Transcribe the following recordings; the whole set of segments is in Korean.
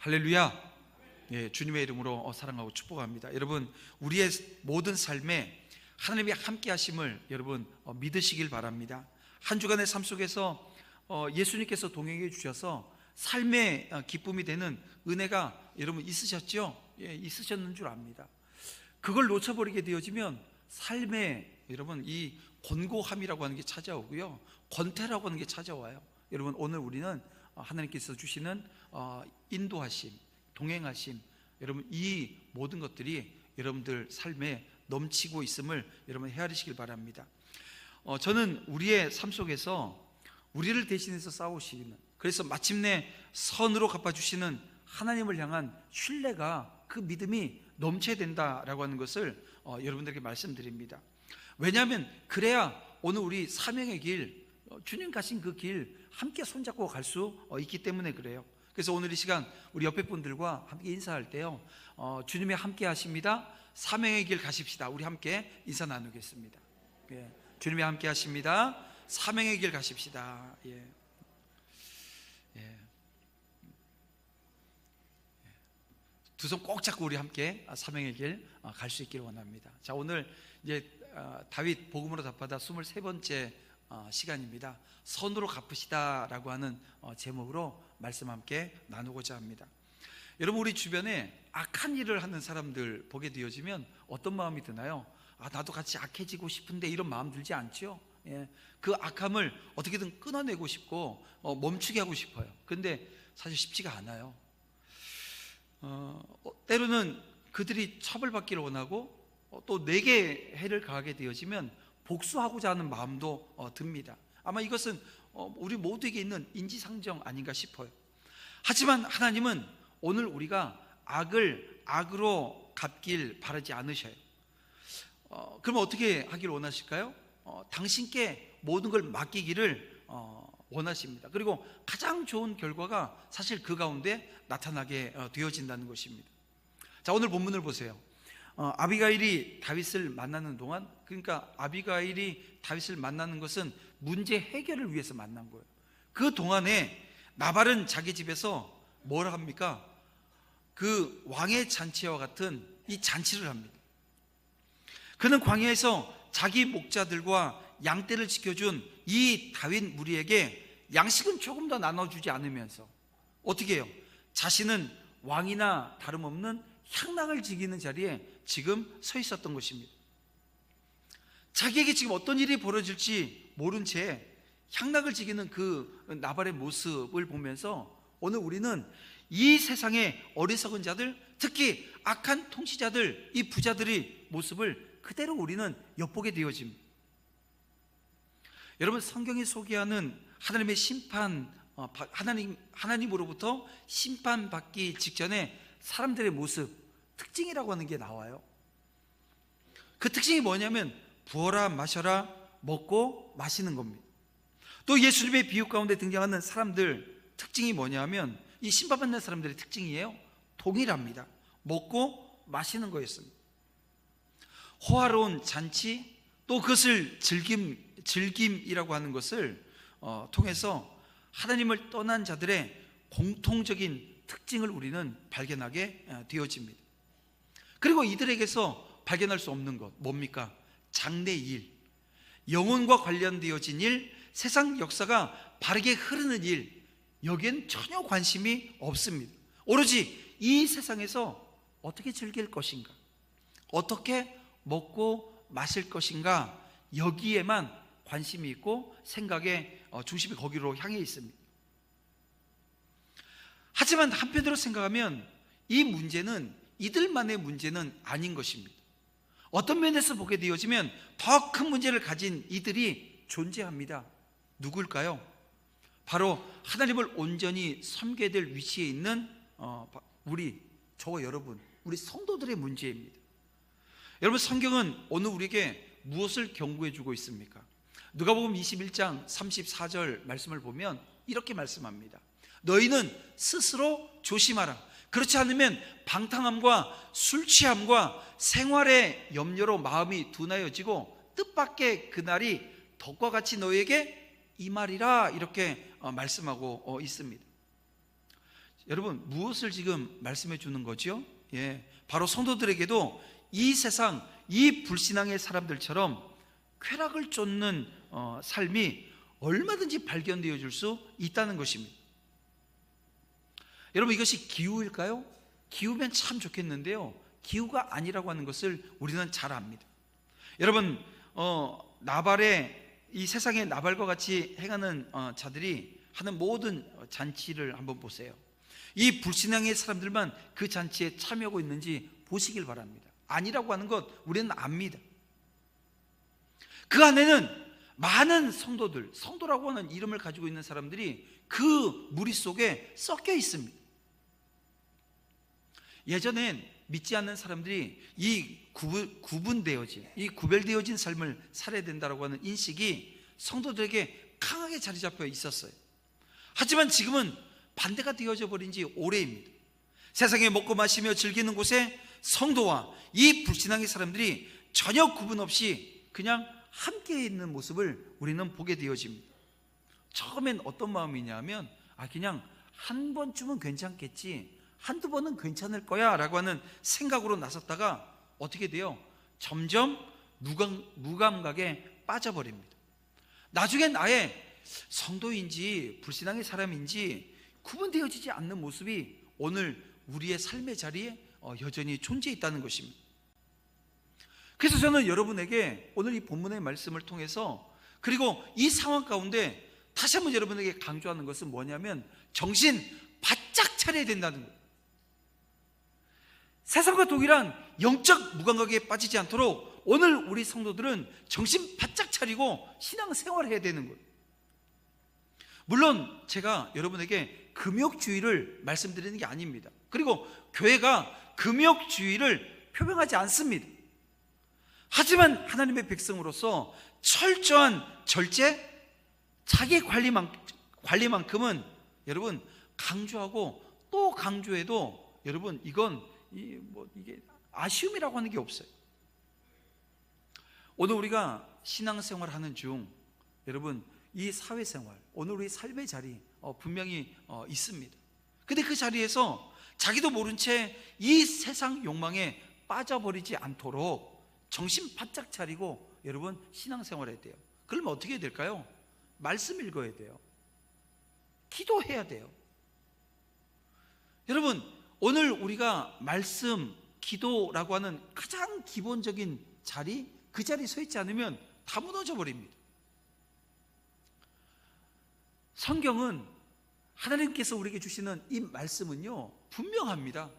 할렐루야. 예, 주님의 이름으로 사랑하고 축복합니다. 여러분, 우리의 모든 삶에 하나님의 함께 하심을 여러분 믿으시길 바랍니다. 한 주간의 삶 속에서 예수님께서 동행해 주셔서 삶의 기쁨이 되는 은혜가 여러분 있으셨죠? 예, 있으셨는 줄 압니다. 그걸 놓쳐버리게 되어지면 삶에 여러분 이 곤고함이라고 하는 게 찾아오고요, 권태라고 하는 게 찾아와요. 여러분, 오늘 우리는 하나님께서 주시는 인도하심, 동행하심, 여러분 이 모든 것들이 여러분들 삶에 넘치고 있음을 여러분 헤아리시길 바랍니다. 저는 우리의 삶 속에서 우리를 대신해서 싸우시는, 그래서 마침내 선으로 갚아주시는 하나님을 향한 신뢰가, 그 믿음이 넘쳐야 된다라고 하는 것을 여러분들에게 말씀드립니다. 왜냐하면 그래야 오늘 우리 사명의 길, 주님 가신 그 길 함께 손잡고 갈 수 있기 때문에 그래요. 그래서 오늘 이 시간 우리 옆에 분들과 함께 인사할 때요, 주님이 함께 하십니다, 사명의 길 가십시다, 우리 함께 인사 나누겠습니다. 예, 주님이 함께 하십니다, 사명의 길 가십시다. 예. 두 손 꼭 잡고 우리 함께 사명의 길 갈 수 있기를 원합니다. 자, 오늘 이제 다윗 복음으로 답하다 23번째 시간입니다. 선으로 갚으시다 라고 하는 제목으로 말씀 함께 나누고자 합니다. 여러분, 우리 주변에 악한 일을 하는 사람들 보게 되어지면 어떤 마음이 드나요? 나도 같이 악해지고 싶은데, 이런 마음 들지 않죠? 예, 그 악함을 어떻게든 끊어내고 싶고 멈추게 하고 싶어요. 그런데 사실 쉽지가 않아요. 때로는 그들이 처벌받기를 원하고 또 내게 해를 가하게 되어지면 복수하고자 하는 마음도 듭니다. 아마 이것은 우리 모두에게 있는 인지상정 아닌가 싶어요. 하지만 하나님은 오늘 우리가 악을 악으로 갚길 바라지 않으셔요. 그럼 어떻게 하길 원하실까요? 당신께 모든 걸 맡기기를 원하십니다. 그리고 가장 좋은 결과가 사실 그 가운데 나타나게 되어진다는 것입니다. 자, 오늘 본문을 보세요. 아비가일이 다윗을 만나는 동안, 그러니까 아비가일이 다윗을 만나는 것은 문제 해결을 위해서 만난 거예요. 그 동안에 나발은 자기 집에서 뭘 합니까? 그 왕의 잔치와 같은 이 잔치를 합니다. 그는 광야에서 자기 목자들과 양떼를 지켜준 이 다윗 무리에게 양식은 조금 더 나눠주지 않으면서 어떻게 해요? 자신은 왕이나 다름없는 향락을 지키는 자리에 지금 서 있었던 것입니다. 자기에게 지금 어떤 일이 벌어질지 모른 채 향락을 지키는 그 나발의 모습을 보면서 오늘 우리는 이 세상의 어리석은 자들, 특히 악한 통치자들, 이 부자들의 모습을 그대로 우리는 엿보게 되어집니다. 여러분, 성경이 소개하는 하나님의 심판, 하나님으로부터 심판받기 직전에 사람들의 모습, 특징이라고 하는 게 나와요. 그 특징이 뭐냐면 부어라 마셔라 먹고 마시는 겁니다. 또 예수님의 비유 가운데 등장하는 사람들 특징이 뭐냐면 이 심판받는 사람들의 특징이에요. 동일합니다. 먹고 마시는 거였습니다. 호화로운 잔치, 또 그것을 즐김이라고 하는 것을 통해서 하나님을 떠난 자들의 공통적인 특징을 우리는 발견하게 되어집니다. 그리고 이들에게서 발견할 수 없는 것 뭡니까? 장래일, 영혼과 관련되어진 일, 세상 역사가 바르게 흐르는 일, 여기엔 전혀 관심이 없습니다. 오로지 이 세상에서 어떻게 즐길 것인가, 어떻게 먹고 마실 것인가, 여기에만 관심이 있고 생각의 중심이 거기로 향해 있습니다. 하지만 한편으로 생각하면 이 문제는 이들만의 문제는 아닌 것입니다. 어떤 면에서 보게 되어지면 더 큰 문제를 가진 이들이 존재합니다. 누굴까요? 바로 하나님을 온전히 섬겨야 될 위치에 있는 저와 여러분, 우리 성도들의 문제입니다. 여러분, 성경은 오늘 우리에게 무엇을 경고해 주고 있습니까? 누가복음 21장 34절 말씀을 보면 이렇게 말씀합니다. 너희는 스스로 조심하라. 그렇지 않으면 방탕함과 술 취함과 생활의 염려로 마음이 둔하여지고 뜻밖의 그날이 덕과 같이 너희에게 임하리라, 이렇게 말씀하고 있습니다. 여러분, 무엇을 지금 말씀해 주는 거죠? 바로 성도들에게도 이 세상, 이 불신앙의 사람들처럼 쾌락을 쫓는 삶이 얼마든지 발견되어 줄 수 있다는 것입니다. 여러분, 이것이 기후일까요? 기후면 참 좋겠는데요, 기후가 아니라고 하는 것을 우리는 잘 압니다. 여러분, 나발의, 이 세상의 나발과 같이 행하는 자들이 하는 모든 잔치를 한번 보세요. 이 불신앙의 사람들만 그 잔치에 참여하고 있는지 보시길 바랍니다. 아니라고 하는 것 우리는 압니다. 그 안에는 많은 성도들, 성도라고 하는 이름을 가지고 있는 사람들이 그 무리 속에 섞여 있습니다. 예전엔 믿지 않는 사람들이 이 구분되어진, 이 구별되어진 삶을 살아야 된다고 하는 인식이 성도들에게 강하게 자리 잡혀 있었어요. 하지만 지금은 반대가 되어져 버린 지 오래입니다. 세상에 먹고 마시며 즐기는 곳에 성도와 이 불신앙의 사람들이 전혀 구분 없이 그냥 함께 있는 모습을 우리는 보게 되어집니다. 처음엔 어떤 마음이냐면, 그냥 한 번쯤은 괜찮겠지, 한두 번은 괜찮을 거야 라고 하는 생각으로 나섰다가 어떻게 돼요? 점점 무감각에 빠져버립니다. 나중엔 아예 성도인지 불신앙의 사람인지 구분되어지지 않는 모습이 오늘 우리의 삶의 자리에 여전히 존재해 있다는 것입니다. 그래서 저는 여러분에게 오늘 이 본문의 말씀을 통해서, 그리고 이 상황 가운데 다시 한번 여러분에게 강조하는 것은 뭐냐면, 정신 바짝 차려야 된다는 거예요. 세상과 동일한 영적 무감각에 빠지지 않도록 오늘 우리 성도들은 정신 바짝 차리고 신앙생활을 해야 되는 거예요. 물론 제가 여러분에게 금욕주의를 말씀드리는 게 아닙니다. 그리고 교회가 금욕주의를 표명하지 않습니다. 하지만 하나님의 백성으로서 철저한 절제, 자기 관리만큼은 여러분 강조하고 또 강조해도 여러분 이건 이게 아쉬움이라고 하는 게 없어요. 오늘 우리가 신앙생활 하는 중 여러분 이 사회생활, 오늘 우리 삶의 자리 분명히 있습니다. 근데 그 자리에서 자기도 모른 채 이 세상 욕망에 빠져버리지 않도록 정신 바짝 차리고 여러분 신앙생활 해야 돼요. 그러면 어떻게 해야 될까요? 말씀 읽어야 돼요. 기도해야 돼요. 여러분, 오늘 우리가 말씀, 기도라고 하는 가장 기본적인 자리, 그 자리에 서 있지 않으면 다 무너져 버립니다. 성경은, 하나님께서 우리에게 주시는 이 말씀은요 분명합니다.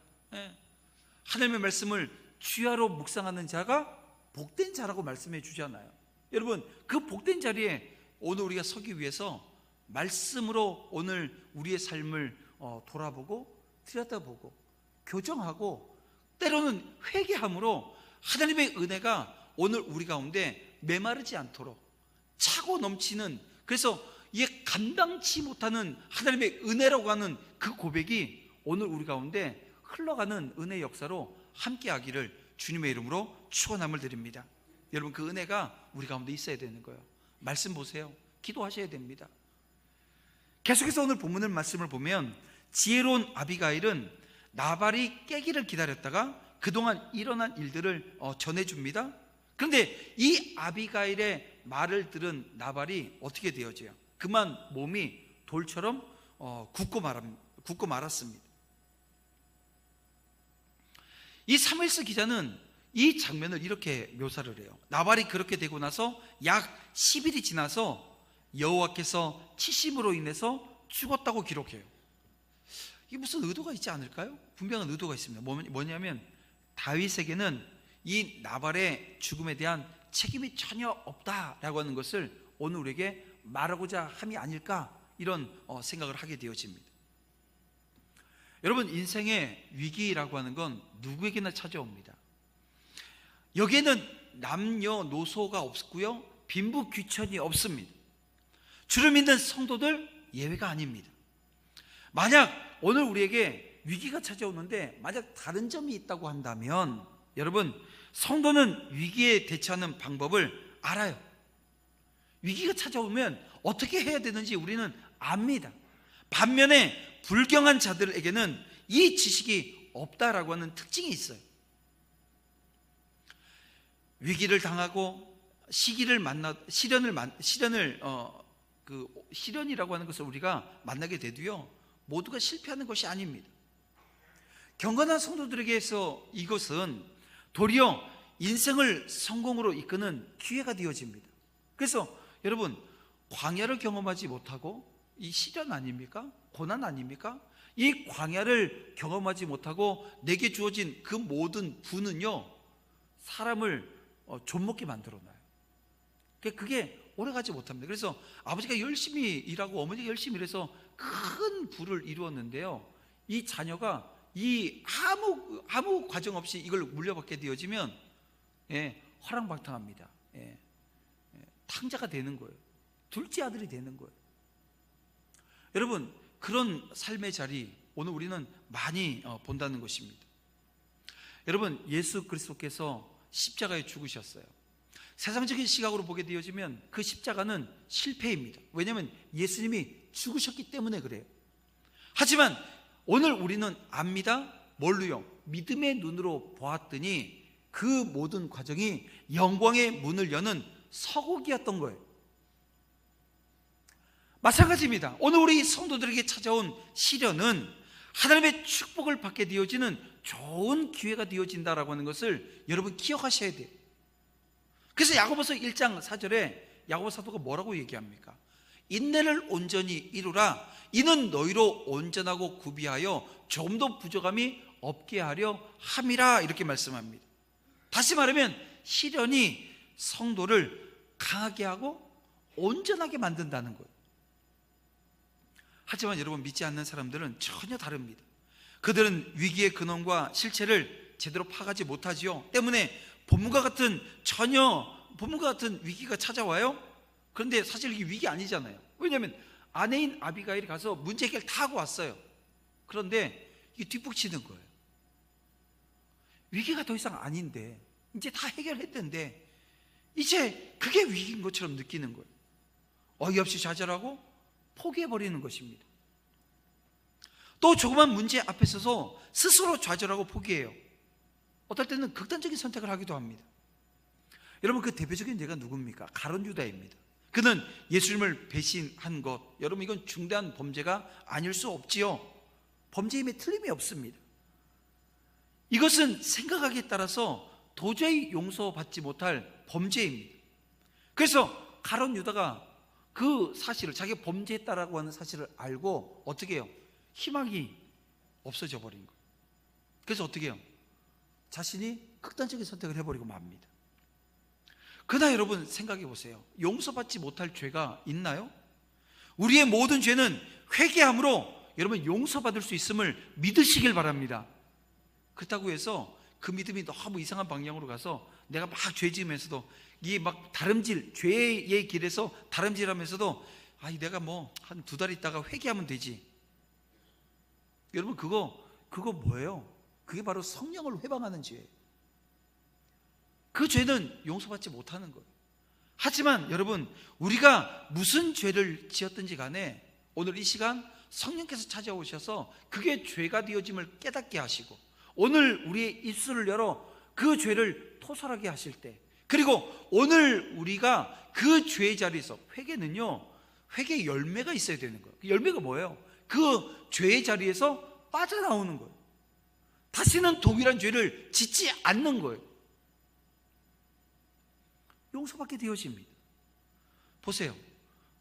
하나님의 말씀을 주야로 묵상하는 자가 복된 자라고 말씀해 주잖아요. 여러분, 그 복된 자리에 오늘 우리가 서기 위해서 말씀으로 오늘 우리의 삶을 돌아보고 들여다보고 교정하고 때로는 회개함으로 하나님의 은혜가 오늘 우리 가운데 메마르지 않도록 차고 넘치는, 그래서 이게 감당치 못하는 하나님의 은혜라고 하는 그 고백이 오늘 우리 가운데 흘러가는 은혜의 역사로 함께하기를 주님의 이름으로 축원함을 드립니다. 여러분, 그 은혜가 우리 가운데 있어야 되는 거예요. 말씀 보세요. 기도하셔야 됩니다. 계속해서 오늘 본문의 말씀을 보면 지혜로운 아비가일은 나발이 깨기를 기다렸다가 그동안 일어난 일들을 전해줍니다. 그런데 이 아비가일의 말을 들은 나발이 어떻게 되어져요? 그만 몸이 돌처럼 굳고 말았습니다. 이 사무엘서 기자는 이 장면을 이렇게 묘사를 해요. 나발이 그렇게 되고 나서 약 10일이 지나서 여호와께서 치심으로 인해서 죽었다고 기록해요. 이게 무슨 의도가 있지 않을까요? 분명한 의도가 있습니다. 뭐냐면 다윗에게는 이 나발의 죽음에 대한 책임이 전혀 없다라고 하는 것을 오늘 우리에게 말하고자 함이 아닐까, 이런 생각을 하게 되어집니다. 여러분, 인생의 위기라고 하는 건 누구에게나 찾아옵니다. 여기에는 남녀노소가 없고요, 빈부귀천이 없습니다. 주를 믿는 성도들 예외가 아닙니다. 만약 오늘 우리에게 위기가 찾아오는데 만약 다른 점이 있다고 한다면, 여러분, 성도는 위기에 대처하는 방법을 알아요. 위기가 찾아오면 어떻게 해야 되는지 우리는 압니다. 반면에 불경한 자들에게는 이 지식이 없다라고 하는 특징이 있어요. 위기를 당하고 시련이라고 하는 것을 우리가 만나게 돼도요, 모두가 실패하는 것이 아닙니다. 경건한 성도들에게서 이것은 도리어 인생을 성공으로 이끄는 기회가 되어집니다. 그래서 여러분, 광야를 경험하지 못하고 이 시련 아닙니까? 고난 아닙니까? 이 광야를 경험하지 못하고 내게 주어진 그 모든 부는요, 사람을 좀먹게 만들어놔요. 그게 오래가지 못합니다. 그래서 아버지가 열심히 일하고 어머니가 열심히 일해서 큰 부를 이루었는데요, 이 자녀가 이 아무 과정 없이 이걸 물려받게 되어지면 허랑방탕합니다. 탕자가 되는 거예요. 둘째 아들이 되는 거예요. 여러분, 그런 삶의 자리 오늘 우리는 많이 본다는 것입니다. 여러분, 예수 그리스도께서 십자가에 죽으셨어요. 세상적인 시각으로 보게 되어지면 그 십자가는 실패입니다. 왜냐하면 예수님이 죽으셨기 때문에 그래요. 하지만 오늘 우리는 압니다. 뭘로요? 믿음의 눈으로 보았더니 그 모든 과정이 영광의 문을 여는 서곡이었던 거예요. 마찬가지입니다. 오늘 우리 성도들에게 찾아온 시련은 하나님의 축복을 받게 되어지는 좋은 기회가 되어진다라고 하는 것을 여러분 기억하셔야 돼요. 그래서 야고보서 1장 4절에 야고보 사도가 뭐라고 얘기합니까? 인내를 온전히 이루라. 이는 너희로 온전하고 구비하여 조금도 부족함이 없게 하려 함이라. 이렇게 말씀합니다. 다시 말하면 시련이 성도를 강하게 하고 온전하게 만든다는 거예요. 하지만 여러분, 믿지 않는 사람들은 전혀 다릅니다. 그들은 위기의 근원과 실체를 제대로 파악하지 못하지요. 때문에 본문과 같은 위기가 찾아와요. 그런데 사실 이게 위기 아니잖아요. 왜냐하면 아내인 아비가일이 가서 문제 해결 다 하고 왔어요. 그런데 이게 뒷북치는 거예요. 위기가 더 이상 아닌데, 이제 다 해결했던데 이제 그게 위기인 것처럼 느끼는 거예요. 어이없이 좌절하고 포기해버리는 것입니다. 또 조그만 문제 앞에 서서 스스로 좌절하고 포기해요. 어떨 때는 극단적인 선택을 하기도 합니다. 여러분, 그 대표적인 예가 누굽니까? 가룟 유다입니다. 그는 예수님을 배신한 것, 여러분, 이건 중대한 범죄가 아닐 수 없지요. 범죄임에 틀림이 없습니다. 이것은 생각하기에 따라서 도저히 용서받지 못할 범죄입니다. 그래서 가룟 유다가 그 사실을, 자기가 범죄했다라고 하는 사실을 알고 어떻게 해요? 희망이 없어져 버린 거예요. 그래서 어떻게 해요? 자신이 극단적인 선택을 해버리고 맙니다. 그러나 여러분, 생각해 보세요. 용서받지 못할 죄가 있나요? 우리의 모든 죄는 회개함으로 여러분 용서받을 수 있음을 믿으시길 바랍니다. 그렇다고 해서 그 믿음이 너무 이상한 방향으로 가서 내가 막 죄 지으면서도 이게 막 다름질, 죄의 길에서 다름질하면서도 내가 뭐 한 2달 있다가 회개하면 되지. 여러분, 그거 뭐예요? 그게 바로 성령을 회방하는 죄예요. 그 죄는 용서받지 못하는 거예요. 하지만 여러분, 우리가 무슨 죄를 지었든지 간에 오늘 이 시간 성령께서 찾아오셔서 그게 죄가 되어짐을 깨닫게 하시고, 오늘 우리의 입술을 열어 그 죄를 토설하게 하실 때, 그리고 오늘 우리가 그 죄의 자리에서, 회개는요, 회개의 열매가 있어야 되는 거예요. 그 열매가 뭐예요? 그 죄의 자리에서 빠져나오는 거예요. 다시는 동일한 죄를 짓지 않는 거예요. 용서받게 되어집니다. 보세요.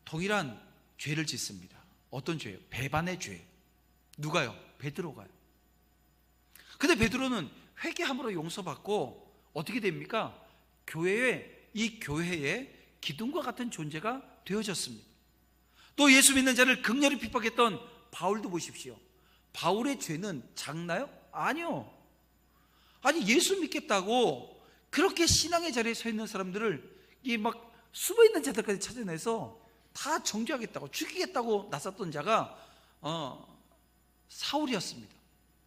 동일한 죄를 짓습니다. 어떤 죄예요? 배반의 죄. 누가요? 베드로가요. 근데 베드로는 회개함으로 용서받고 어떻게 됩니까? 이 교회에 기둥과 같은 존재가 되어졌습니다. 또 예수 믿는 자를 극렬히 핍박했던 바울도 보십시오. 바울의 죄는 작나요? 아니요. 아니, 예수 믿겠다고 그렇게 신앙의 자리에 서 있는 사람들을 막 숨어 있는 자들까지 찾아내서 다 정죄하겠다고, 죽이겠다고 나섰던 자가 사울이었습니다.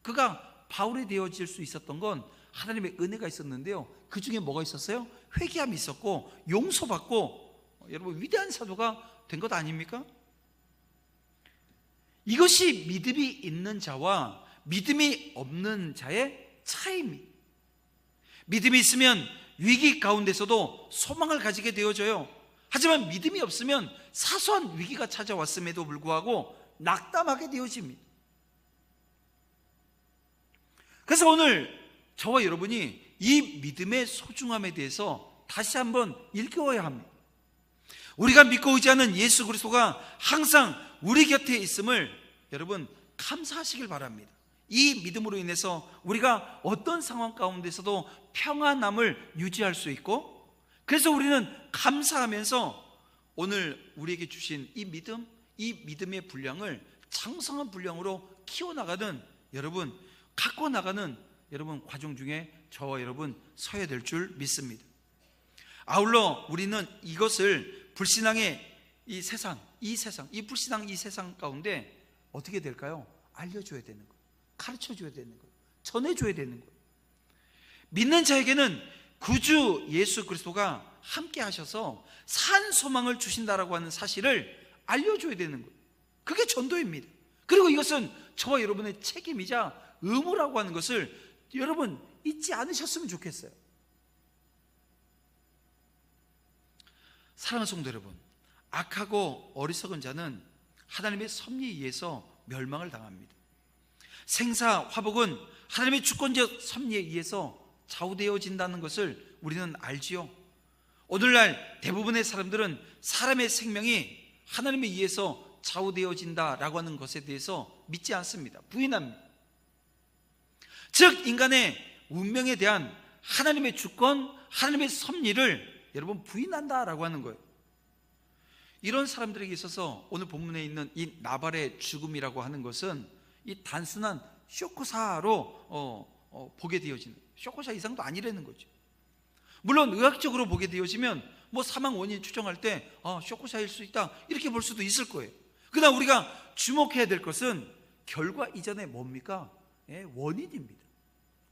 그가 바울이 되어질 수 있었던 건 하나님의 은혜가 있었는데요, 그 중에 뭐가 있었어요? 회개함이 있었고 용서받고, 여러분, 위대한 사도가 된 것 아닙니까? 이것이 믿음이 있는 자와 믿음이 없는 자의 차이입니다. 믿음이 있으면 위기 가운데서도 소망을 가지게 되어져요. 하지만 믿음이 없으면 사소한 위기가 찾아왔음에도 불구하고 낙담하게 되어집니다. 그래서 오늘 저와 여러분이 이 믿음의 소중함에 대해서 다시 한번 일깨워야 합니다. 우리가 믿고 의지하는 예수 그리스도가 항상 우리 곁에 있음을 여러분 감사하시길 바랍니다. 이 믿음으로 인해서 우리가 어떤 상황 가운데서도 평안함을 유지할 수 있고, 그래서 우리는 감사하면서 오늘 우리에게 주신 이 믿음, 이 믿음의 분량을 장성한 분량으로 키워나가는 여러분, 갖고 나가는 여러분 과정 중에 저와 여러분 서야 될 줄 믿습니다. 아울러 우리는 이것을 불신앙의 이 세상, 이 불신앙 이 세상 가운데 어떻게 될까요? 알려줘야 되는 거예요. 가르쳐줘야 되는 거예요. 전해줘야 되는 거예요. 믿는 자에게는 구주 예수 그리스도가 함께 하셔서 산 소망을 주신다라고 하는 사실을 알려줘야 되는 거예요. 그게 전도입니다. 그리고 이것은 저와 여러분의 책임이자 의무라고 하는 것을 여러분 잊지 않으셨으면 좋겠어요. 사랑하는 성도 여러분, 악하고 어리석은 자는 하나님의 섭리에 의해서 멸망을 당합니다. 생사 화복은 하나님의 주권적 섭리에 의해서 좌우되어진다는 것을 우리는 알지요. 오늘날 대부분의 사람들은 사람의 생명이 하나님에 의해서 좌우되어진다라고 하는 것에 대해서 믿지 않습니다. 부인합니다. 즉 인간의 운명에 대한 하나님의 주권, 하나님의 섭리를 여러분 부인한다라고 하는 거예요. 이런 사람들에게 있어서 오늘 본문에 있는 이 나발의 죽음이라고 하는 것은 이 단순한 쇼크사로 보게 되어지는, 쇼크사 이상도 아니라는 거죠. 물론 의학적으로 보게 되어지면 뭐 사망 원인 추정할 때 쇼크사일 수 있다 이렇게 볼 수도 있을 거예요. 그러나 우리가 주목해야 될 것은 결과 이전에 뭡니까? 원인입니다.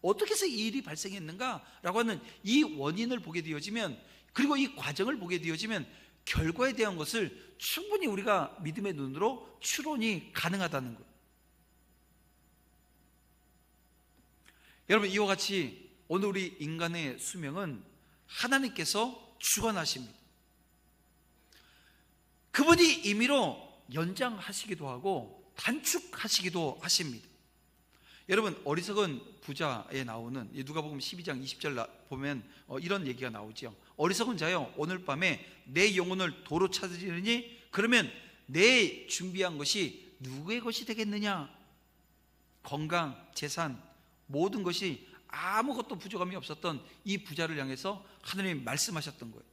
어떻게 해서 이 일이 발생했는가라고 하는 이 원인을 보게 되어지면, 그리고 이 과정을 보게 되어지면 결과에 대한 것을 충분히 우리가 믿음의 눈으로 추론이 가능하다는 거예요. 여러분, 이와 같이 오늘 우리 인간의 수명은 하나님께서 주관하십니다. 그분이 임의로 연장하시기도 하고 단축하시기도 하십니다. 여러분, 어리석은 부자에 나오는 누가복음 12장 20절 보면 이런 얘기가 나오죠. 어리석은 자여, 오늘 밤에 내 영혼을 도로 찾으리니 그러면 내 준비한 것이 누구의 것이 되겠느냐? 건강, 재산, 모든 것이 아무것도 부족함이 없었던 이 부자를 향해서 하나님이 말씀하셨던 거예요.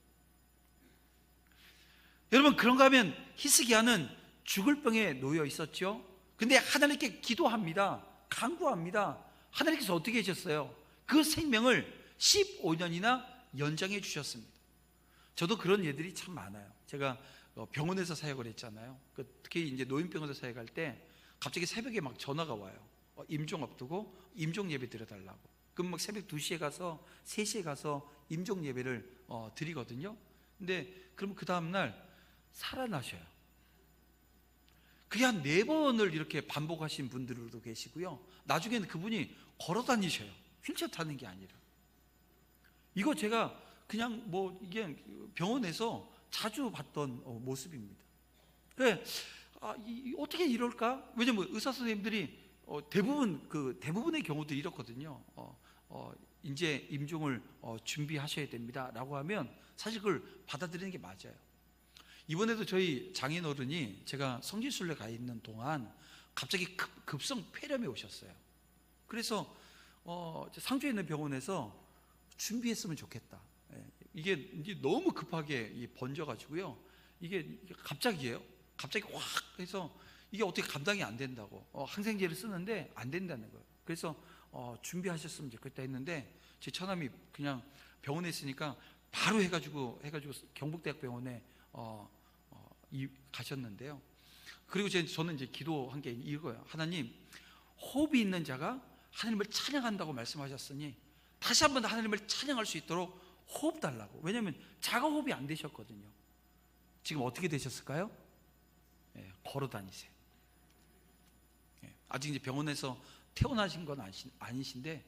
여러분, 그런가 하면 히스기야는 죽을 병에 놓여 있었죠. 근데 하나님께 기도합니다. 간구합니다. 하나님께서 어떻게 하셨어요? 그 생명을 15년이나 연장해 주셨습니다. 저도 그런 예들이 참 많아요. 제가 병원에서 사역을 했잖아요. 특히 이제 노인병원에서 사역할 때 갑자기 새벽에 막 전화가 와요. 임종 앞두고 임종 예배 드려달라고. 그럼 막 새벽 2시에 가서 3시에 가서 임종 예배를 드리거든요. 근데 그러면 그 다음날 살아나셔요. 그게 한 4번을 이렇게 반복하신 분들도 계시고요. 나중에는 그분이 걸어 다니셔요. 휠체어 타는 게 아니라. 이거 제가 그냥 뭐 이게 병원에서 자주 봤던 모습입니다. 그래, 어떻게 이럴까? 왜냐면 의사 선생님들이 대부분의 경우도 이렇거든요. 이제 임종을 준비하셔야 됩니다라고 하면 사실 그걸 받아들이는 게 맞아요. 이번에도 저희 장인어른이 제가 성지순례 가 있는 동안 갑자기 급성 폐렴이 오셨어요. 그래서 상주에 있는 병원에서 준비했으면 좋겠다. 이게 이제 너무 급하게 번져가지고요. 이게 갑자기예요. 갑자기 확 해서 이게 어떻게 감당이 안 된다고 항생제를 쓰는데 안 된다는 거예요. 그래서 준비하셨으면 좋겠다 했는데 제 처남이 그냥 병원에 있으니까 바로 해가지고 경북대학병원에 가셨는데요. 그리고 저는 이제 기도한 게 이거예요. 하나님, 호흡이 있는 자가 하나님을 찬양한다고 말씀하셨으니 다시 한번 하나님을 찬양할 수 있도록 호흡 달라고. 왜냐하면 자가 호흡이 안 되셨거든요. 지금 어떻게 되셨을까요? 걸어 다니세요. 아직 이제 병원에서 퇴원하신 건 아니신데,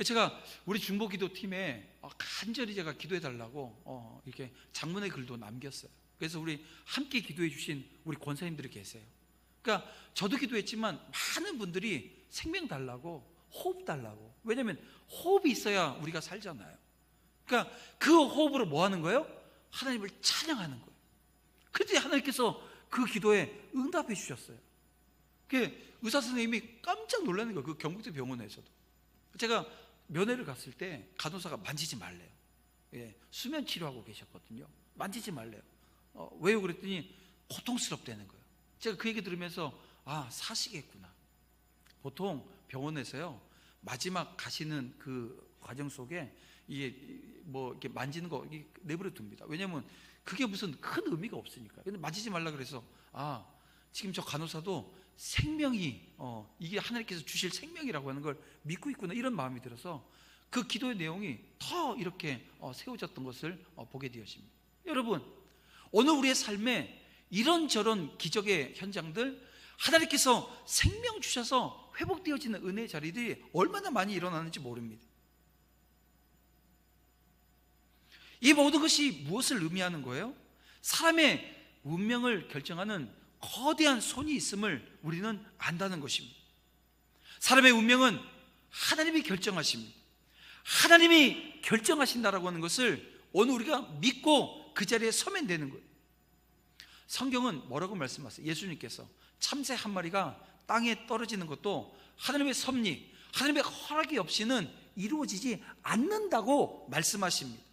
제가 우리 중보기도팀에 간절히 제가 기도해 달라고 이렇게 장문의 글도 남겼어요. 그래서 우리 함께 기도해 주신 우리 권사님들이 계세요. 그러니까 저도 기도했지만 많은 분들이 생명 달라고, 호흡 달라고. 왜냐하면 호흡이 있어야 우리가 살잖아요. 그러니까 그 호흡으로 뭐 하는 거예요? 하나님을 찬양하는 거예요. 그런데 하나님께서 그 기도에 응답해 주셨어요. 의사 선생님이 깜짝 놀라는 거예요. 그 경북대 병원에서도. 제가 면회를 갔을 때 간호사가 만지지 말래요. 수면 치료하고 계셨거든요. 만지지 말래요. 왜요? 그랬더니 고통스럽다는 거예요. 제가 그 얘기 들으면서 사시겠구나. 보통 병원에서요, 마지막 가시는 그 과정 속에 이게 뭐 이렇게 만지는 거 내버려 둡니다. 왜냐하면 그게 무슨 큰 의미가 없으니까. 근데 만지지 말라 그래서 지금 저 간호사도 생명이 이게 하나님께서 주실 생명이라고 하는 걸 믿고 있구나, 이런 마음이 들어서 그 기도의 내용이 더 이렇게 세워졌던 것을 보게 되었습니다. 여러분, 오늘 우리의 삶에 이런저런 기적의 현장들, 하나님께서 생명 주셔서 회복되어지는 은혜의 자리들이 얼마나 많이 일어나는지 모릅니다. 이 모든 것이 무엇을 의미하는 거예요? 사람의 운명을 결정하는 거대한 손이 있음을 우리는 안다는 것입니다. 사람의 운명은 하나님이 결정하십니다. 하나님이 결정하신다라고 하는 것을 오늘 우리가 믿고 그 자리에 서면 되는 거예요. 성경은 뭐라고 말씀하세요? 예수님께서 참새 한 마리가 땅에 떨어지는 것도 하나님의 섭리, 하나님의 허락이 없이는 이루어지지 않는다고 말씀하십니다.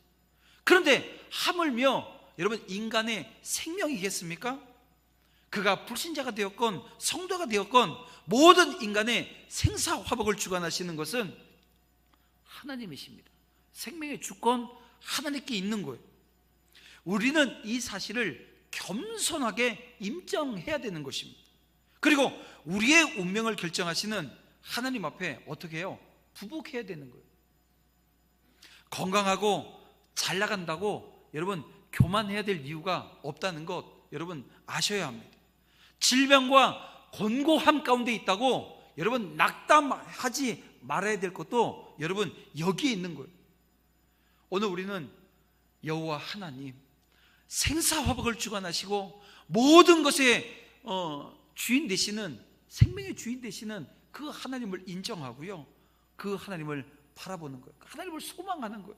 그런데 하물며 여러분, 인간의 생명이겠습니까? 그가 불신자가 되었건 성도가 되었건 모든 인간의 생사화복을 주관하시는 것은 하나님이십니다. 생명의 주권 하나님께 있는 거예요. 우리는 이 사실을 겸손하게 인정해야 되는 것입니다. 그리고 우리의 운명을 결정하시는 하나님 앞에 어떻게 해요? 부복해야 되는 거예요. 건강하고 잘 나간다고 여러분 교만해야 될 이유가 없다는 것 여러분 아셔야 합니다. 질병과 곤고함 가운데 있다고 여러분 낙담하지 말아야 될 것도 여러분 여기에 있는 거예요. 오늘 우리는 여호와 하나님, 생사화복을 주관하시고 모든 것의 주인 되시는, 생명의 주인 되시는 그 하나님을 인정하고요, 그 하나님을 바라보는 거예요. 하나님을 소망하는 거예요.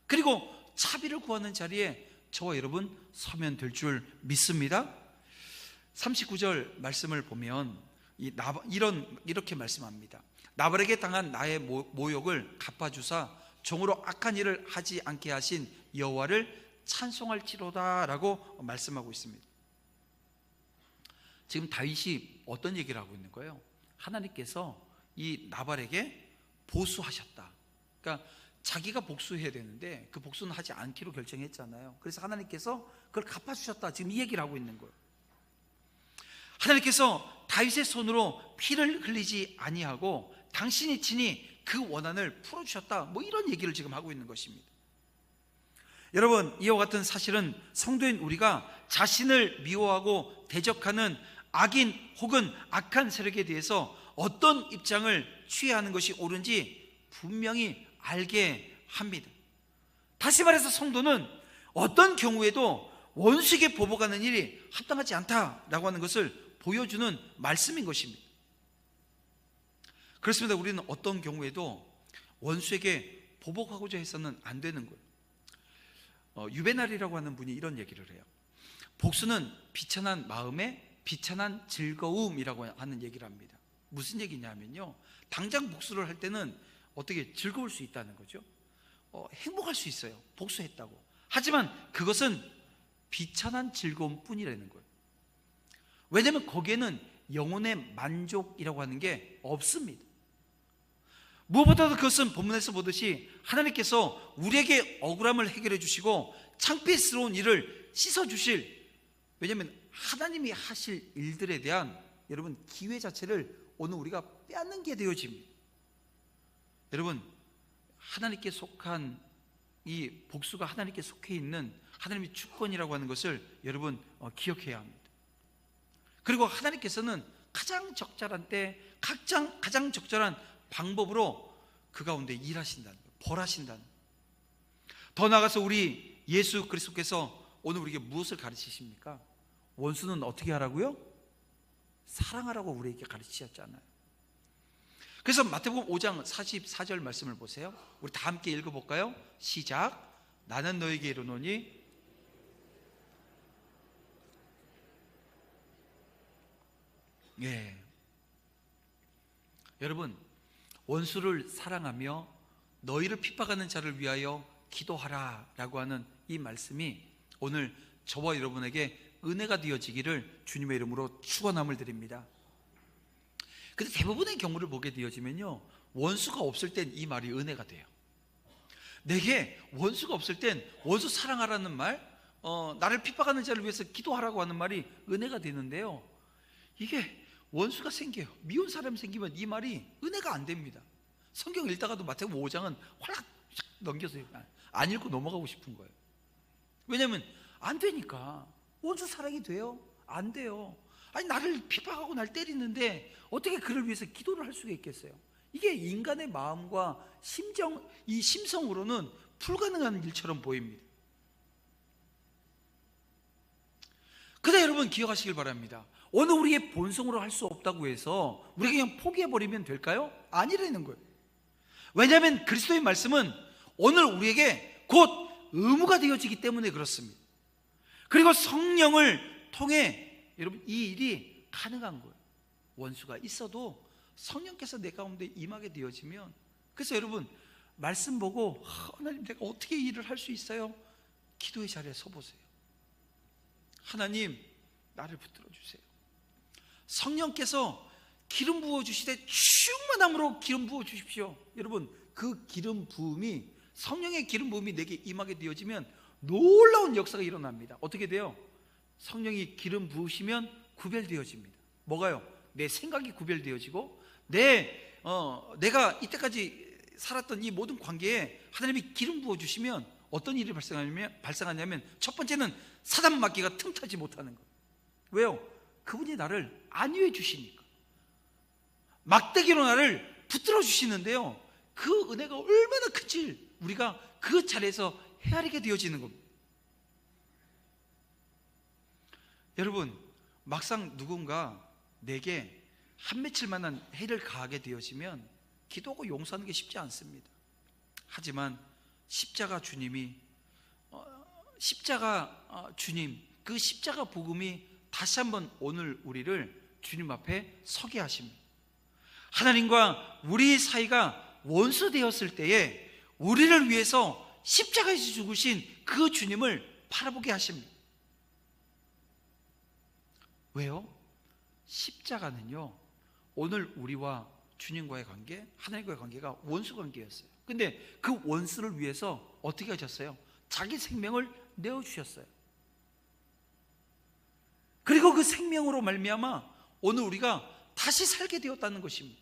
그리고 자비를 구하는 자리에 저와 여러분 서면 될 줄 믿습니다. 39절 말씀을 보면 이렇게 말씀합니다. 나발에게 당한 나의 모욕을 갚아주사 종으로 악한 일을 하지 않게 하신 여호와를 찬송할지로다 라고 말씀하고 있습니다. 지금 다윗이 어떤 얘기를 하고 있는 거예요? 하나님께서 이 나발에게 보수하셨다. 그러니까 자기가 복수해야 되는데 그 복수는 하지 않기로 결정했잖아요. 그래서 하나님께서 그걸 갚아주셨다, 지금 이 얘기를 하고 있는 거예요. 하나님께서 다윗의 손으로 피를 흘리지 아니하고 당신이 친히 그 원한을 풀어주셨다, 뭐 이런 얘기를 지금 하고 있는 것입니다. 여러분, 이와 같은 사실은 성도인 우리가 자신을 미워하고 대적하는 악인 혹은 악한 세력에 대해서 어떤 입장을 취해야 하는 것이 옳은지 분명히 알게 합니다. 다시 말해서 성도는 어떤 경우에도 원수에게 보복하는 일이 합당하지 않다라고 하는 것을 보여주는 말씀인 것입니다. 그렇습니다. 우리는 어떤 경우에도 원수에게 보복하고자 해서는 안 되는 거예요. 유베날이라고 하는 분이 이런 얘기를 해요. 복수는 비천한 마음의 비천한 즐거움이라고 하는 얘기를 합니다. 무슨 얘기냐면요, 당장 복수를 할 때는 어떻게 즐거울 수 있다는 거죠. 행복할 수 있어요, 복수했다고. 하지만 그것은 비천한 즐거움 뿐이라는 거예요. 왜냐하면 거기에는 영혼의 만족이라고 하는 게 없습니다. 무엇보다도 그것은 본문에서 보듯이 하나님께서 우리에게 억울함을 해결해 주시고 창피스러운 일을 씻어주실, 왜냐하면 하나님이 하실 일들에 대한 여러분 기회 자체를 오늘 우리가 빼앗는 게 되어집니다. 여러분, 하나님께 속한 이 복수가 하나님께 속해 있는 하나님의 주권이라고 하는 것을 여러분 기억해야 합니다. 그리고 하나님께서는 가장 적절한 때 가장 적절한 방법으로 그 가운데 일하신다는 거예요. 벌하신다는 거예요. 더 나아가서 우리 예수 그리스도께서 오늘 우리에게 무엇을 가르치십니까? 원수는 어떻게 하라고요? 사랑하라고 우리에게 가르치셨잖아요. 그래서 마태복음 5장 44절 말씀을 보세요. 우리 다 함께 읽어볼까요? 시작. 나는 너에게 이르노니 예. 여러분, 원수를 사랑하며 너희를 핍박하는 자를 위하여 기도하라 라고 하는 이 말씀이 오늘 저와 여러분에게 은혜가 되어지기를 주님의 이름으로 축원함을 드립니다. 근데 대부분의 경우를 보게 되어지면요, 원수가 없을 땐 이 말이 은혜가 돼요. 내게 원수가 없을 땐 원수 사랑하라는 말, 나를 핍박하는 자를 위해서 기도하라고 하는 말이 은혜가 되는데요, 이게 원수가 생겨요. 미운 사람이 생기면 이 말이 은혜가 안 됩니다. 성경 읽다가도 마태복음 5장은 활락 넘겨서 안 읽고 넘어가고 싶은 거예요. 왜냐하면 안 되니까. 원수 사랑이 돼요? 안 돼요. 아니, 나를 핍박하고 날 때리는데 어떻게 그를 위해서 기도를 할 수가 있겠어요? 이게 인간의 마음과 심정, 이 심성으로는 불가능한 일처럼 보입니다. 그러나 여러분 기억하시길 바랍니다. 어느 우리의 본성으로 할 수 없다고 해서 우리가 그냥 포기해버리면 될까요? 아니라는 거예요. 왜냐하면 그리스도의 말씀은 오늘 우리에게 곧 의무가 되어지기 때문에 그렇습니다. 그리고 성령을 통해 여러분 이 일이 가능한 거예요. 원수가 있어도 성령께서 내 가운데 임하게 되어지면, 그래서 여러분 말씀 보고 하나님 내가 어떻게 이 일을 할 수 있어요? 기도의 자리에 서보세요. 하나님 나를 붙들어 주세요. 성령께서 기름 부어 주시되 충만함으로 기름 부어 주십시오. 여러분 그 기름 부음이, 성령의 기름 부음이 내게 임하게 되어지면 놀라운 역사가 일어납니다. 어떻게 돼요? 성령이 기름 부으시면 구별되어집니다. 뭐가요? 내 생각이 구별되어지고 내가 이때까지 살았던 이 모든 관계에 하나님이 기름 부어 주시면 어떤 일이 발생하냐면 첫 번째는 사단 맞기가 틈타지 못하는 거예요. 왜요? 그분이 나를 안위해 주시니까. 막대기로 나를 붙들어 주시는데요, 그 은혜가 얼마나 큰지 우리가 그 자리에서 헤아리게 되어지는 겁니다. 여러분 막상 누군가 내게 한 맺힐만한 해를 가하게 되어지면 기도하고 용서하는 게 쉽지 않습니다. 하지만 십자가 주님이 주님, 그 십자가 복음이 다시 한번 오늘 우리를 주님 앞에 서게 하십니다. 하나님과 우리 사이가 원수 되었을 때에 우리를 위해서 십자가에서 죽으신 그 주님을 바라보게 하십니다. 왜요? 십자가는요, 오늘 우리와 주님과의 관계, 하나님과의 관계가 원수 관계였어요. 근데 그 원수를 위해서 어떻게 하셨어요? 자기 생명을 내어주셨어요. 그리고 그 생명으로 말미암아 오늘 우리가 다시 살게 되었다는 것입니다.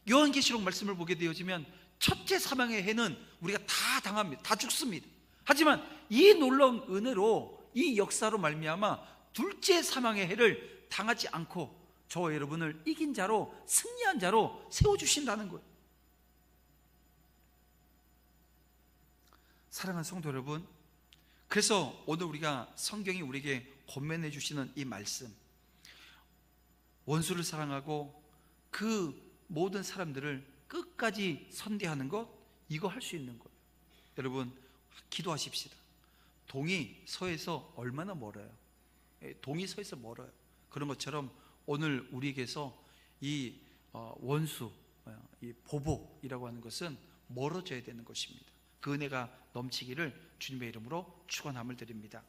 요한계시록 말씀을 보게 되어지면 첫째 사망의 해는 우리가 다 당합니다. 다 죽습니다. 하지만 이 놀라운 은혜로, 이 역사로 말미암아 둘째 사망의 해를 당하지 않고 저와 여러분을 이긴 자로, 승리한 자로 세워주신다는 거예요. 사랑하는 성도 여러분, 그래서 오늘 우리가 성경이 우리에게 권면해 주시는 이 말씀, 원수를 사랑하고 그 모든 사람들을 끝까지 선대하는 것, 이거 할 수 있는 거예요. 여러분 기도하십시다. 동이 서에서 얼마나 멀어요. 동이 서에서 멀어요. 그런 것처럼 오늘 우리에게서 이 원수, 이 보복이라고 하는 것은 멀어져야 되는 것입니다. 그 은혜가 넘치기를 주님의 이름으로 축원함을 드립니다.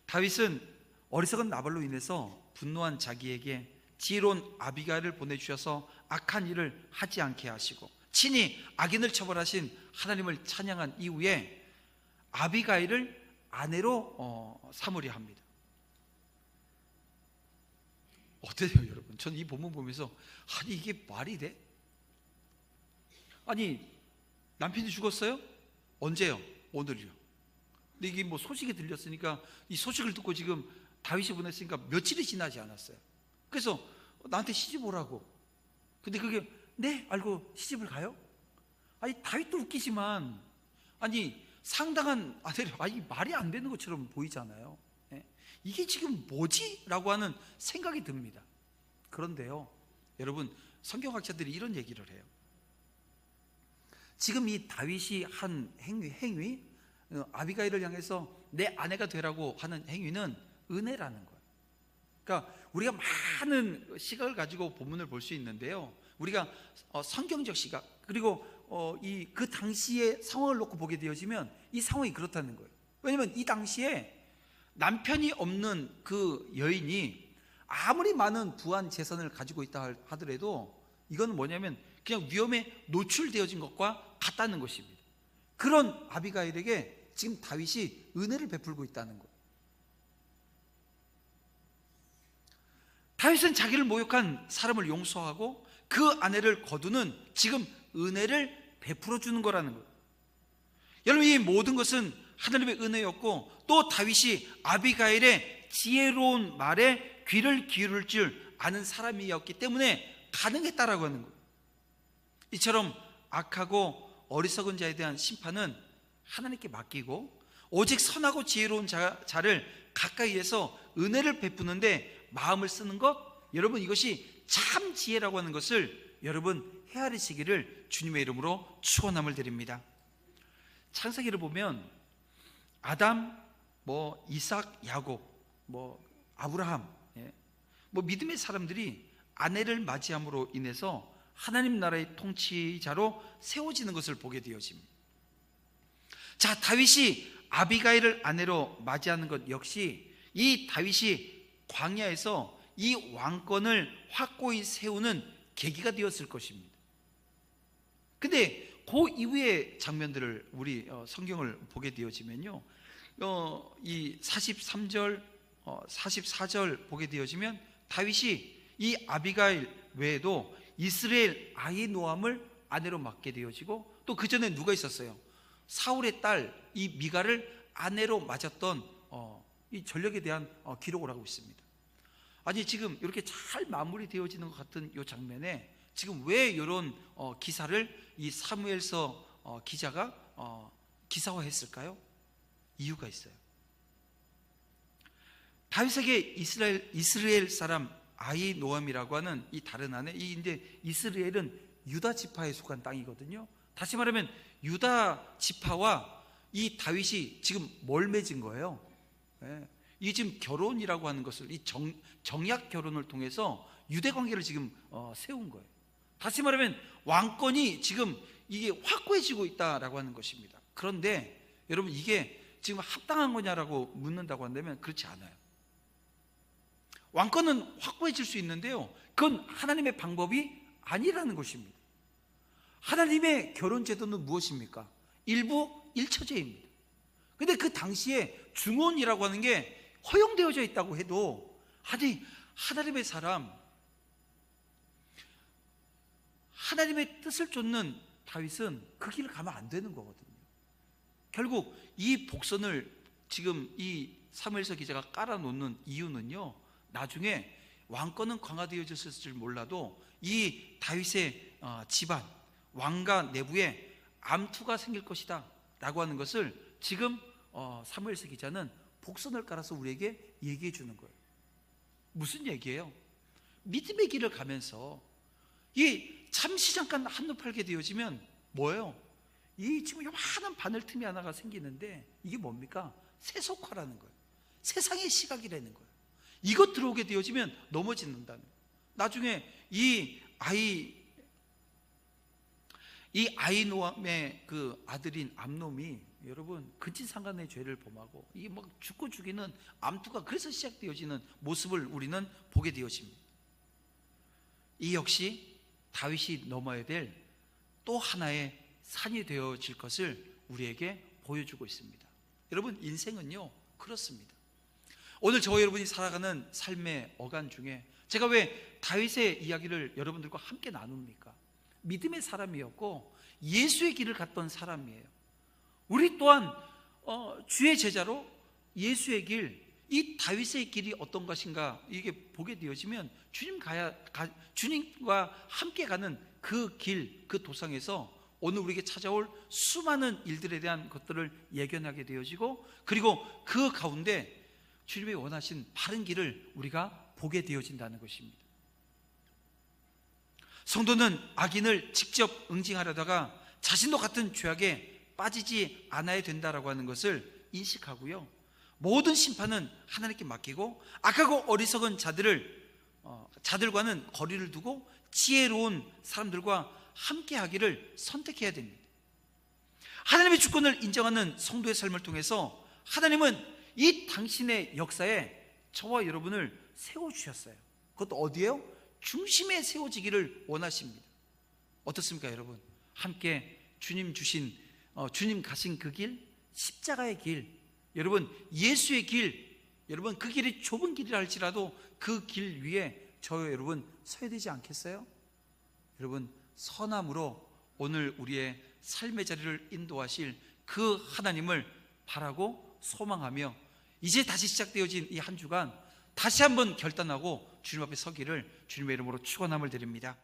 다윗은 어리석은 나발로 인해서 분노한 자기에게 지혜로운 아비가일을 보내주셔서 악한 일을 하지 않게 하시고 친히 악인을 처벌하신 하나님을 찬양한 이후에 아비가일을 아내로 삼으려 합니다. 어때요 여러분? 저는 이 본문 보면서 아니 이게 말이 돼? 아니 남편이 죽었어요? 언제요? 오늘요. 근데 이게 뭐 소식이 들렸으니까 이 소식을 듣고 지금 다윗이 보냈으니까 며칠이 지나지 않았어요. 그래서 나한테 시집 오라고. 근데 그게 네 알고 시집을 가요? 아니 다윗도 웃기지만 아니 상당한 아내를 아니 말이 안 되는 것처럼 보이잖아요. 예? 이게 지금 뭐지? 라고 하는 생각이 듭니다. 그런데요 여러분, 성경학자들이 이런 얘기를 해요. 지금 이 다윗이 한 행위 아비가일을 향해서 내 아내가 되라고 하는 행위는 은혜라는 거예요. 그러니까 우리가 많은 시각을 가지고 본문을 볼 수 있는데요, 우리가 성경적 시각 그리고 그 당시의 상황을 놓고 보게 되어지면 이 상황이 그렇다는 거예요. 왜냐하면 이 당시에 남편이 없는 그 여인이 아무리 많은 부한 재산을 가지고 있다 하더라도 이건 뭐냐면 그냥 위험에 노출되어진 것과 같다는 것입니다. 그런 아비가일에게 지금 다윗이 은혜를 베풀고 있다는 거예요. 다윗은 자기를 모욕한 사람을 용서하고 그 아내를 거두는 지금 은혜를 베풀어 주는 거라는 거예요. 여러분, 이 모든 것은 하나님의 은혜였고 또 다윗이 아비가일의 지혜로운 말에 귀를 기울일 줄 아는 사람이었기 때문에 가능했다라고 하는 거예요. 이처럼 악하고 어리석은 자에 대한 심판은 하나님께 맡기고 오직 선하고 지혜로운 자를 가까이에서 은혜를 베푸는데 마음을 쓰는 것, 여러분 이것이 참 지혜라고 하는 것을 여러분 헤아리시기를 주님의 이름으로 축원함을 드립니다. 창세기를 보면 아담, 이삭, 야곱, 아브라함, 믿음의 사람들이 아내를 맞이함으로 인해서 하나님 나라의 통치자로 세워지는 것을 보게 되어집니다. 자, 다윗이 아비가일을 아내로 맞이하는 것 역시 이 다윗이 광야에서 이 왕권을 확고히 세우는 계기가 되었을 것입니다. 근데 그 이후의 장면들을 우리 성경을 보게 되어지면요, 이 43절, 44절 보게 되어지면 다윗이 이 아비가일 외에도 이스라엘 아히노암을 아내로 맡게 되어지고 또 그 전에 누가 있었어요? 사울의 딸 이 미갈을 아내로 맞았던 이 전력에 대한 기록을 하고 있습니다. 아니 지금 이렇게 잘 마무리되어지는 것 같은 이 장면에 지금 왜 이런 기사를 이 사무엘서 기자가 기사화했을까요? 이유가 있어요. 다윗에게 이스라엘 사람 아히노암이라고 하는 이 다른 아내, 이제 이스라엘은 유다 지파에 속한 땅이거든요. 다시 말하면 유다 지파와 이 다윗이 지금 뭘 맺은 거예요? 이 지금 결혼이라고 하는 것을 이 정약 결혼을 통해서 유대 관계를 지금 세운 거예요. 다시 말하면 왕권이 지금 이게 확고해지고 있다라고 하는 것입니다. 그런데 여러분 이게 지금 합당한 거냐라고 묻는다고 한다면 그렇지 않아요. 왕권은 확고해질 수 있는데요, 그건 하나님의 방법이 아니라는 것입니다. 하나님의 결혼 제도는 무엇입니까? 일부 일처제입니다. 근데 그 당시에 중혼이라고 하는 게 허용되어져 있다고 해도 아니 하나님의 사람, 하나님의 뜻을 쫓는 다윗은 그 길을 가면 안 되는 거거든요. 결국 이 복선을 지금 이 사무엘서 기자가 깔아놓는 이유는요, 나중에 왕권은 강화되어졌을 줄 몰라도 이 다윗의 집안 왕가 내부에 암투가 생길 것이다 라고 하는 것을 지금 사무엘서 기자는 복선을 깔아서 우리에게 얘기해 주는 거예요. 무슨 얘기예요? 믿음의 길을 가면서 이 잠시 잠깐 한눈 팔게 되어지면 뭐예요? 이 지금 요만한 바늘 틈이 하나가 생기는데 이게 뭡니까? 세속화라는 거예요. 세상의 시각이라는 거예요. 이것 들어오게 되어지면 넘어진다는 거예요. 나중에 이 아히노암의 그 아들인 암놈이 여러분 근친상간의 죄를 범하고 이게 막 죽고 죽이는 암투가 그래서 시작되어지는 모습을 우리는 보게 되어집니다. 이 역시 다윗이 넘어야 될 또 하나의 산이 되어질 것을 우리에게 보여주고 있습니다. 여러분 인생은요 그렇습니다. 오늘 저와 여러분이 살아가는 삶의 어간 중에 제가 왜 다윗의 이야기를 여러분들과 함께 나눕니까? 믿음의 사람이었고 예수의 길을 갔던 사람이에요. 우리 또한 주의 제자로 예수의 길, 이 다윗의 길이 어떤 것인가 이게 보게 되어지면 주님과 함께 가는 그 길, 그 도상에서 오늘 우리에게 찾아올 수많은 일들에 대한 것들을 예견하게 되어지고, 그리고 그 가운데 주님이 원하신 바른 길을 우리가 보게 되어진다는 것입니다. 성도는 악인을 직접 응징하려다가 자신도 같은 죄악에 빠지지 않아야 된다라고 하는 것을 인식하고요, 모든 심판은 하나님께 맡기고 악하고 어리석은 자들과는 거리를 두고 지혜로운 사람들과 함께 하기를 선택해야 됩니다. 하나님의 주권을 인정하는 성도의 삶을 통해서 하나님은 이 당신의 역사에 저와 여러분을 세워주셨어요. 그것도 어디에요? 중심에 세워지기를 원하십니다. 어떻습니까 여러분? 함께 주님 가신 그 길, 십자가의 길, 여러분 예수의 길, 여러분 그 길이 좁은 길이라 할지라도 그 길 위에 저와 여러분 서야 되지 않겠어요? 여러분 선함으로 오늘 우리의 삶의 자리를 인도하실 그 하나님을 바라고 소망하며 이제 다시 시작되어진 이 한 주간 다시 한번 결단하고 주님 앞에 서기를 주님의 이름으로 축원함을 드립니다.